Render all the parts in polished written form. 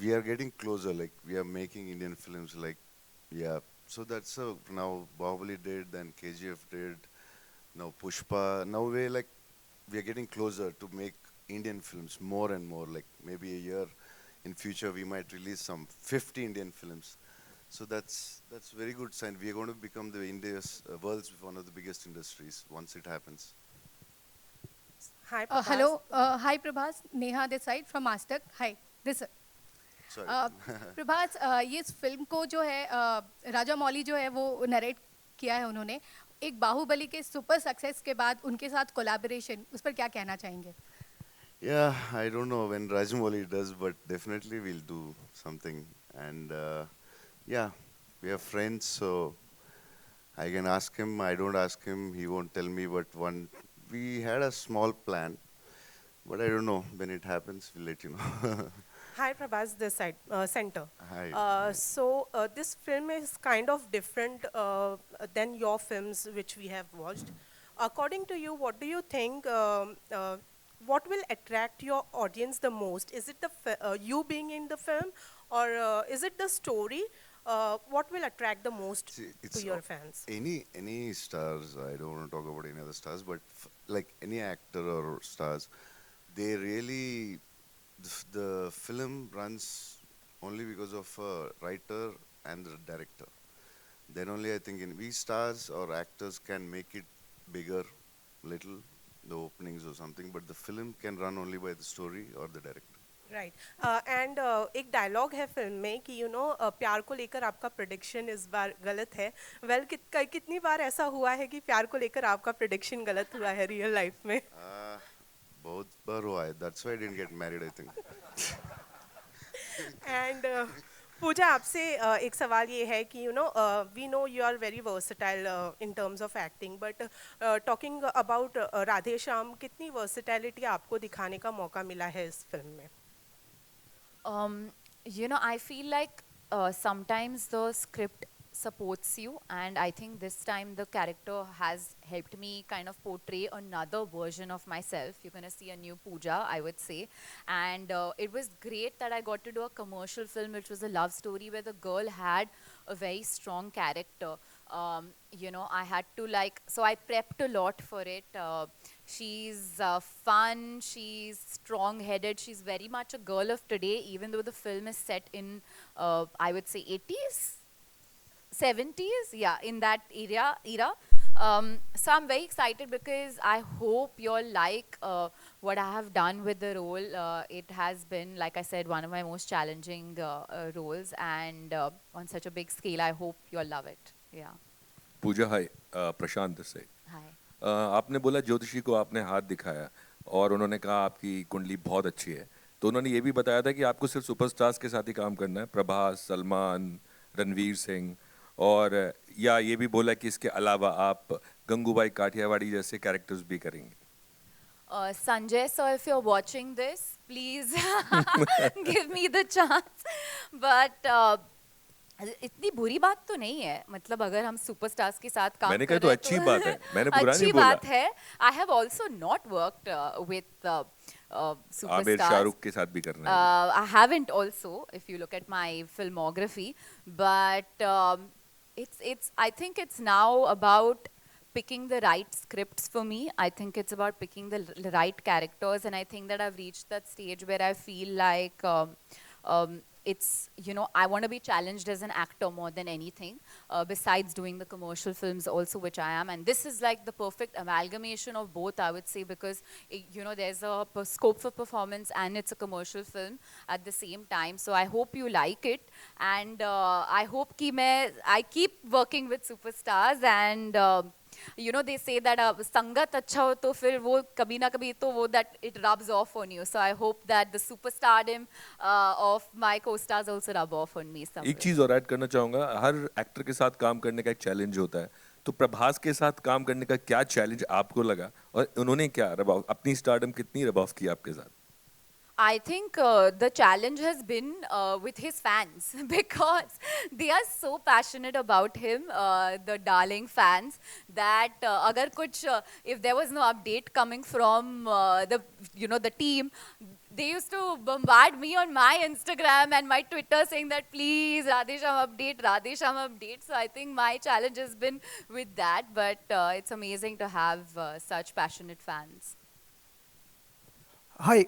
we are getting closer. Like we are making Indian films. Like yeah. So that's now Bahubali did, then KGF did, now Pushpa. Now we are getting closer to make Indian films more and more. Like maybe a year in future we might release some 50 Indian films. So that's very good sign. We are going to become the India's world's one of the biggest industries once it happens. Hi, Prabhas. Hello, hi Prabhas, Neha this side from Mastak. Hi, this Sorry. uh, Prabhas ये इस film को जो है राजा मौली जो है वो narrate किया है उन्होंने एक बाहुबली के सुपर सक्सेस के बाद उनके साथ कोलैबोरेशन उस पर क्या कहना चाहेंगे Yeah, I don't know when Rajmouli does, but definitely we'll do something. And yeah, we are friends, so I can ask him. I don't ask him, he won't tell me. But we had a small plan, but I don't know when it happens. We'll let you know. Hi, Prabhas, this side, center. Hi. This film is kind of different than your films which we have watched. According to you, what do you think, what will attract your audience the most? Is it you being in the film, or is it the story? What will attract the most See, to it's your fans? any stars. I don't want to talk about any other stars, but like any actor or stars, they really the film runs only because of a writer and the director. Then only I think we stars or actors can make it bigger, little the openings or something, but the film can run only by the story or the director. Right and एक dialogue है film में कि प्यार को लेकर आपका prediction इस बार गलत है कितनी बार ऐसा हुआ है कि प्यार को लेकर आपका प्रेडिक्शन गलत हुआ है रियल लाइफ में बहुत बार हुआ है. That's why I didn't get married, I think. And Pooja आपसे एक सवाल ये है कि we know you are very versatile in terms of acting but talking about Radhe Shyam कितनी वर्सटैलिटी आपको दिखाने का मौका मिला है इस फिल्म में I feel like sometimes the script supports you, and I think this time the character has helped me kind of portray another version of myself. You're going to see a new Pooja, I would say. And it was great that I got to do a commercial film, which was a love story where the girl had a very strong character. I had to so I prepped a lot for it. She's fun, she's strong-headed, she's very much a girl of today, even though the film is set in, I would say, 80s, 70s, yeah, in that era. So I'm very excited because I hope you all like what I have done with the role. It has been, like I said, one of my most challenging roles, and on such a big scale, I hope you all love it. Yeah. पूजा हाय प्रशांत से Hi. आपने बोला ज्योतिषी को आपने हाथ दिखाया और उन्होंने कहा आपकी कुंडली बहुत अच्छी है तो उन्होंने ये भी बताया था कि आपको सिर्फ सुपरस्टार्स के साथ ही काम करना है प्रभास सलमान रणवीर सिंह और या ये भी बोला कि इसके अलावा आप गंगूबाई काठियावाड़ी जैसे कैरेक्टर्स भी करेंगे Sanjay, sir, if you're watching this, please give me the chance. But इतनी बुरी बात तो नहीं है मतलब अगर हम सुपरस्टार्स के साथ काम मैंने कर कहा तो रहे हैं अच्छी बात है मैंने बुरा नहीं अच्छी बोला बात है I have also not worked with Aamir superstars. Shahrukh के साथ भी करना है I haven't also, if you look at my filmography, but it's. I think it's now about picking the right scripts for me. I think it's about picking the right characters, and I think that I've reached that stage where I feel like it's I want to be challenged as an actor more than anything. Besides doing the commercial films also, which I am, and this is like the perfect amalgamation of both, I would say, because there's a scope for performance and it's a commercial film at the same time. So I hope you like it, and I hope I keep working with superstars, and they say that संगत अच्छा हो तो फिर वो कभी ना कभी तो वो that it rubs off on you. So I hope that the superstardom of my co-stars also rub off on me somewhere. एक चीज और ऐड करना चाहूंगा हर एक्टर के साथ काम करने का एक चैलेंज होता है तो प्रभास के साथ काम करने का क्या चैलेंज आपको लगा और उन्होंने क्या रबाव अपनी स्टारडम कितनी रबाव की आपके साथ I think the challenge has been with his fans because they are so passionate about him, the darling fans, that if there was no update coming from the team, they used to bombard me on my Instagram and my Twitter saying that please Radhe Shyam update. So I think my challenge has been with that, but it's amazing to have such passionate fans. Hi.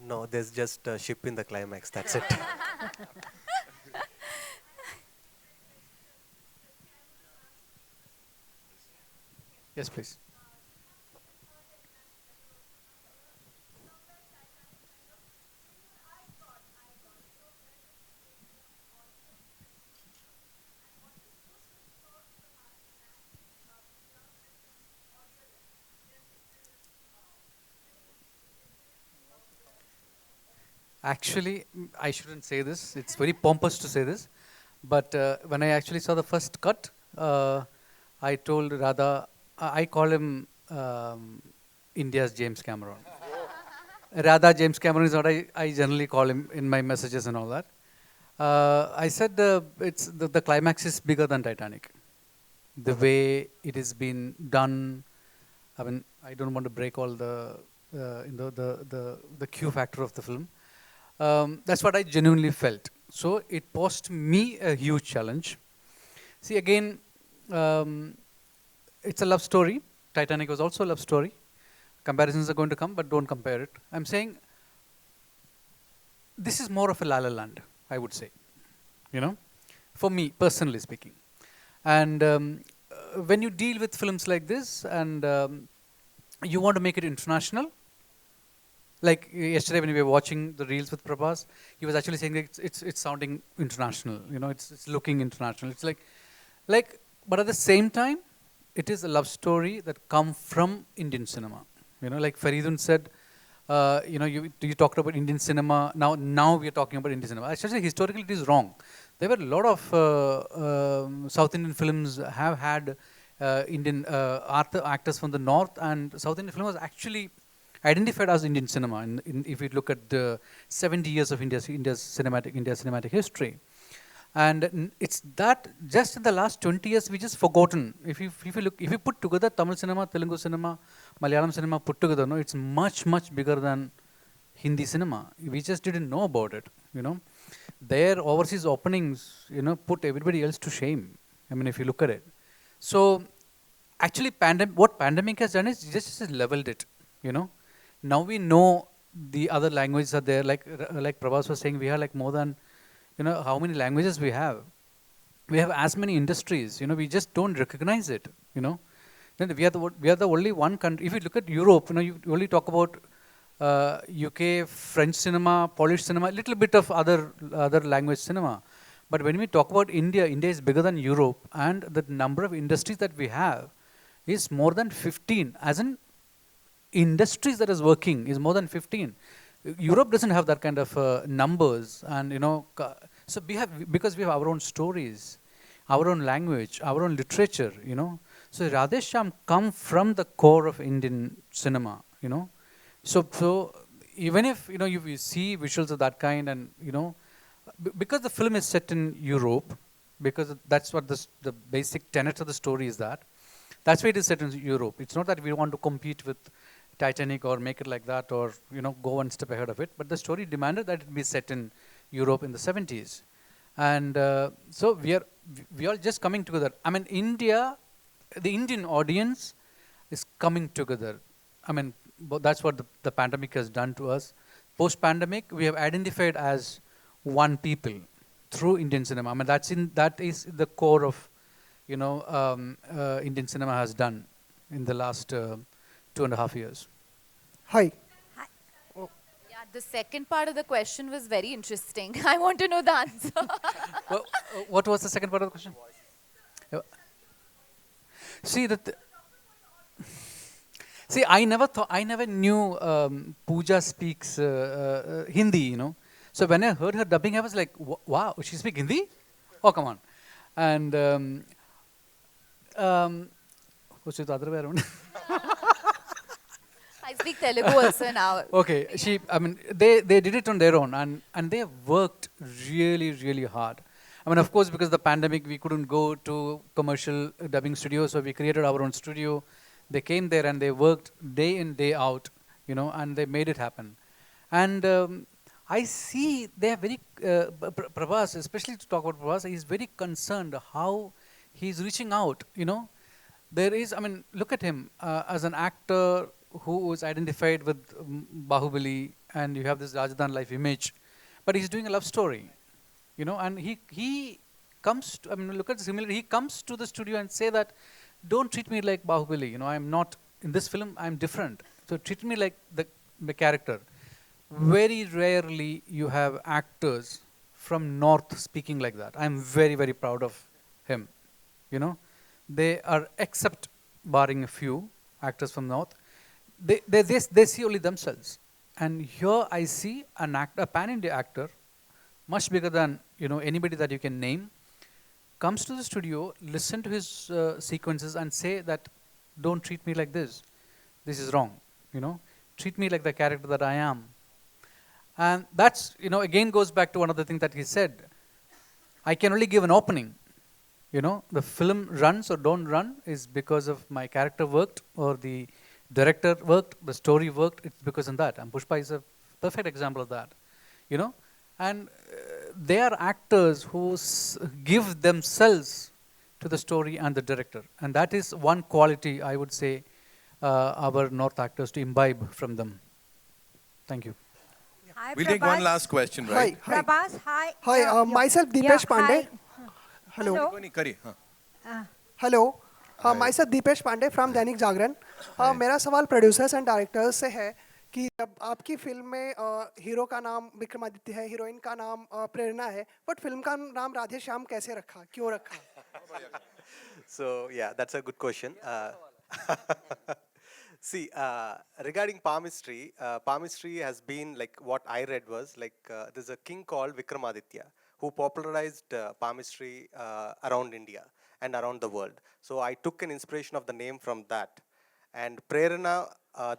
No, there's just a ship in the climax. That's it. Yes, please. Actually, I shouldn't say this. It's very pompous to say this. But when I actually saw the first cut, I told Radha, I call him India's James Cameron. Radha James Cameron is what I generally call him in my messages and all that. I said the climax is bigger than Titanic. The way it has been done, I mean, I don't want to break all the Q factor of the film. That's what I genuinely felt. So it posed me a huge challenge. See, again, it's a love story. Titanic was also a love story. Comparisons are going to come, but don't compare it. I'm saying this is more of a La La Land, I would say, for me, personally speaking. And when you deal with films like this and you want to make it international, like yesterday when we were watching the reels with Prabhas, he was actually saying that it's sounding international, it's looking international. It's like, but at the same time, it is a love story that come from Indian cinema. Like Faridun said, you talked about Indian cinema. Now we are talking about Indian cinema. Actually, historically, it is wrong. There were a lot of South Indian films have had Indian actors from the north, and South Indian film was actually identified as Indian cinema. If we look at the 70 years of India's cinematic history, and it's that just in the last 20 years we just forgotten. If you put together Tamil cinema, Telugu cinema, Malayalam cinema put together, it's much bigger than Hindi cinema. We just didn't know about it. Their overseas openings, put everybody else to shame. I mean, if you look at it. So actually, what pandemic has done is just leveled it. Now we know the other languages are there. Like Prabhas was saying, we have like more than, how many languages we have. We have as many industries. We just don't recognize it. Then we are the only one country. If you look at Europe, you only talk about UK, French cinema, Polish cinema, a little bit of other language cinema. But when we talk about India, India is bigger than Europe, and the number of industries that we have is more than 15. As in industries that is working is more than 15. Europe doesn't have that kind of numbers, and so because we have our own stories, our own language, our own literature. So Radhe Shyam come from the core of Indian cinema. So even if you see visuals of that kind, and because the film is set in Europe, because that's what the basic tenet of the story is, that's why it is set in Europe. It's not that we want to compete with Titanic or make it like that, or go one step ahead of it, but the story demanded that it be set in Europe in the 70s. And so we are just coming together. I mean, the Indian audience is coming together. I mean, that's what the pandemic has done to us. Post-pandemic, we have identified as one people through Indian cinema. I mean, that is the core of Indian cinema has done in the last 2.5 years. Hi. Yeah, the second part of the question was very interesting. I want to know the answer. Well, what was the second part of the question? See, I never knew Pooja speaks Hindi, So when I heard her dubbing, I was like, wow, she speaks Hindi? Oh, come on. And what's the other way around? I speak Telugu also now. Okay, they did it on their own, and they have worked really hard. I mean, of course, because the pandemic, we couldn't go to commercial dubbing studios, so we created our own studio. They came there and they worked day in, day out, and they made it happen. And I see they are very, Prabhas, especially to talk about Prabhas, he's very concerned how he's reaching out, There is, I mean, look at him as an actor who was identified with Bahubali, and you have this Rajadan life image, but he's doing a love story, and he comes to, I mean, look at the similarity. He comes to the studio and say that, don't treat me like Bahubali, I'm not, in this film, I'm different. So treat me like the character. Very rarely you have actors from North speaking like that. I'm very, very proud of him, They are, except barring a few actors from North, they see only themselves. And here I see a pan-India actor, much bigger than anybody that you can name, comes to the studio, listen to his sequences, and say that, don't treat me like this. This is wrong. Treat me like the character that I am. And that's again goes back to one of the things that he said. I can only give an opening. The film runs or don't run is because of my character worked, or the director worked, the story worked. It's because of that. And Pushpa is a perfect example of that. And they are actors who give themselves to the story and the director. And that is one quality, I would say, our North actors to imbibe from them. Thank you. Hi, We'll take one last question, right? Hi. Prabhas, hi. Hi, myself Deepesh Pandey. Hello. Hello. कोई नहीं, करिए, हाँ. Hello myself Deepesh Pandey from Dainik Jagran. मेरा सवाल producers and directors से है कि जब आपकी फिल्म में हीरो का नाम विक्रमादित्य है, हीरोइन का नाम प्रेरणा है, बट फिल्म का नाम राधे श्याम कैसे रखा, क्यों रखा? So yeah, that's a good question. See, regarding palmistry, palmistry has been like what I read was like there's a king called Vikramaditya who popularized palmistry around India and around the world. So I took an inspiration of the name from that. And Prerana,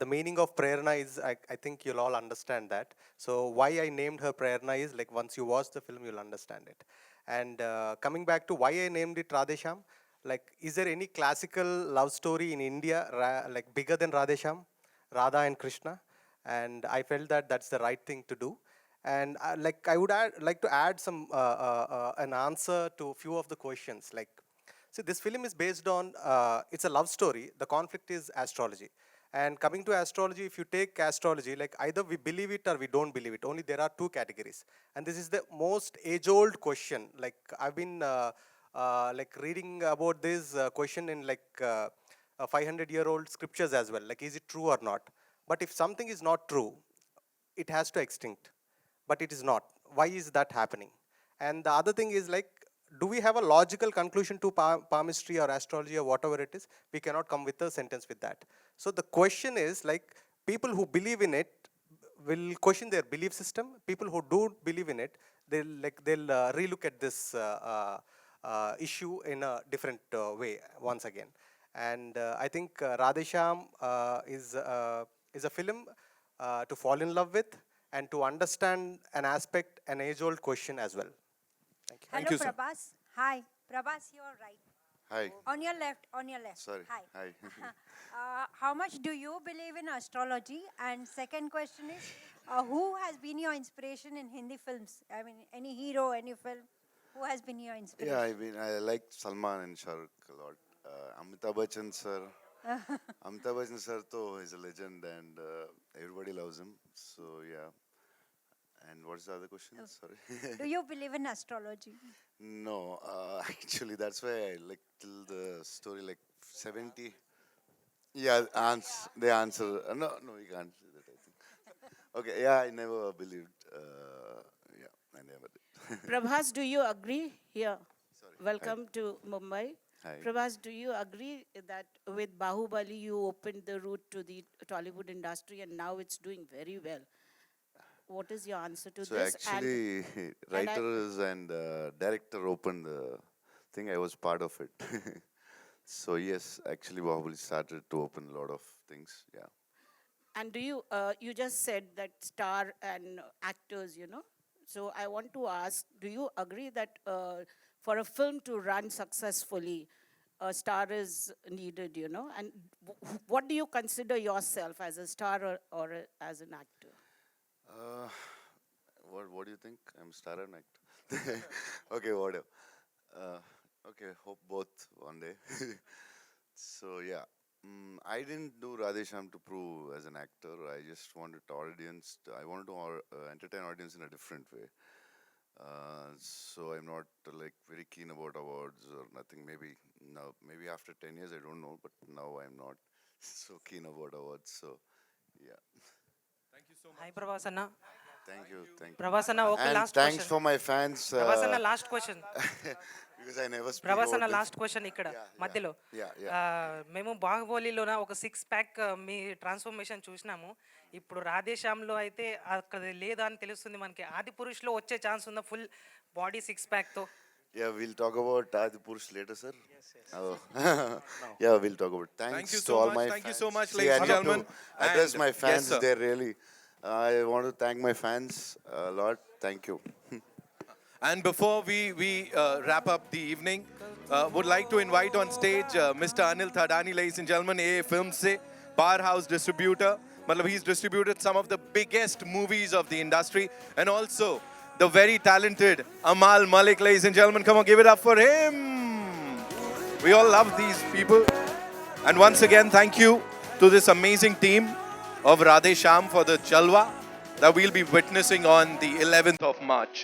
the meaning of Prerana is, I think you'll all understand that. So why I named her Prerana is like once you watch the film, you'll understand it. And coming back to why I named it Radhe Shyam, like, is there any classical love story in India like bigger than Radhe Shyam, Radha and Krishna? And I felt that that's the right thing to do. And like I would like to add some an answer to a few of the questions. Like, see, this film is based on it's a love story. The conflict is astrology. And coming to astrology, if you take astrology, like either we believe it or we don't believe it. Only there are two categories. And this is the most age-old question. Like I've been like reading about this question in like 500-year-old scriptures as well. Like, is it true or not? But if something is not true, it has to extinct. But it is not. Why is that happening? And the other thing is like, do we have a logical conclusion to palmistry or astrology or whatever it is? We cannot come with a sentence with that. So the question is like, people who believe in it will question their belief system. People who don't believe in it, they'll relook at this issue in a different way once again. And I think Radhe Shyam is a film to fall in love with and to understand an aspect, an age-old question as well. Thank you. Thank you, Hello, sir. Prabhas. Hi. Prabhas, you're right. Hi. On your left, on your left. Sorry. Hi. Hi. How much do you believe in astrology? And second question is, who has been your inspiration in Hindi films? I mean, any hero, any film? Who has been your inspiration? Yeah, I mean, I like Salman and Shah Rukh a lot. Amitabh Bachchan sir. Amitabh Bachchan sir, though, is a legend and everybody loves him. So, yeah. And what's the other question? Sorry. Do you believe in astrology? No, actually, that's why I like till the story like 70. Yeah, they answer. No, you can't say that, I think. Okay, yeah, I never believed. Yeah, I never did. Prabhas, do you agree here? Sorry. Welcome to Mumbai. Hi. Prabhas, do you agree that with Bahubali you opened the route to the Tollywood industry and now it's doing very well? What is your answer to So this? actually, writers and director opened the thing. I was part of it. So yes, actually, Bahubali started to open a lot of things. Yeah. And do you, you just said that star and actors, So I want to ask, do you agree that for a film to run successfully, a star is needed, you know? And what do you consider yourself as a star or as an actor? Uh, what do you think? I'm star and actor. Okay, whatever. Uh, okay, hope both one day. So yeah, I didn't do Radhe Shyam to prove as an actor. I just wanted audience. I wanted to entertain audience in a different way. So I'm not like very keen about awards or nothing. Maybe now, maybe after 10 years, I don't know. But now I'm not so keen about awards. So yeah. Hi, Prabhas Anna. Thank you. Thank you. Prabhas Anna, okay, And last thanks question. for my fans. Prabhas Anna, last question. Because I never speak Prabhas about అన్న this. Last question ఇక్కడ మధ్యలో మేము బాహుబలిలోన ఒక 6 pack మీ transformation చూసినాము. ఇప్పుడు రాధేశ్యామ్లో అయితే అక్కడ లేదా అని తెలుస్తుంది మనకి. ఆది పురుష్లో వచ్చే ఛాన్స్ ఉందా full body 6 ప్యాక్తో? Yeah, we'll talk about Adi Purush later, sir. Yes. Oh. Yeah, we'll talk about. Thanks you to so all much. my Thank you fans. so much, See, ladies I and need gentlemen. to address And my yes, fans sir. there really. I want to thank my fans a lot. Thank you. And before we wrap up the evening, would like to invite on stage Mr. Anil Thadani, ladies and gentlemen, A Films se powerhouse distributor. Matlab, he's distributed some of the biggest movies of the industry, and also the very talented Amal Malik, ladies and gentlemen. Come on, give it up for him. We all love these people. And once again, thank you to this amazing team of Radhe Shyam for the Jalwa that we'll be witnessing on the 11th of March.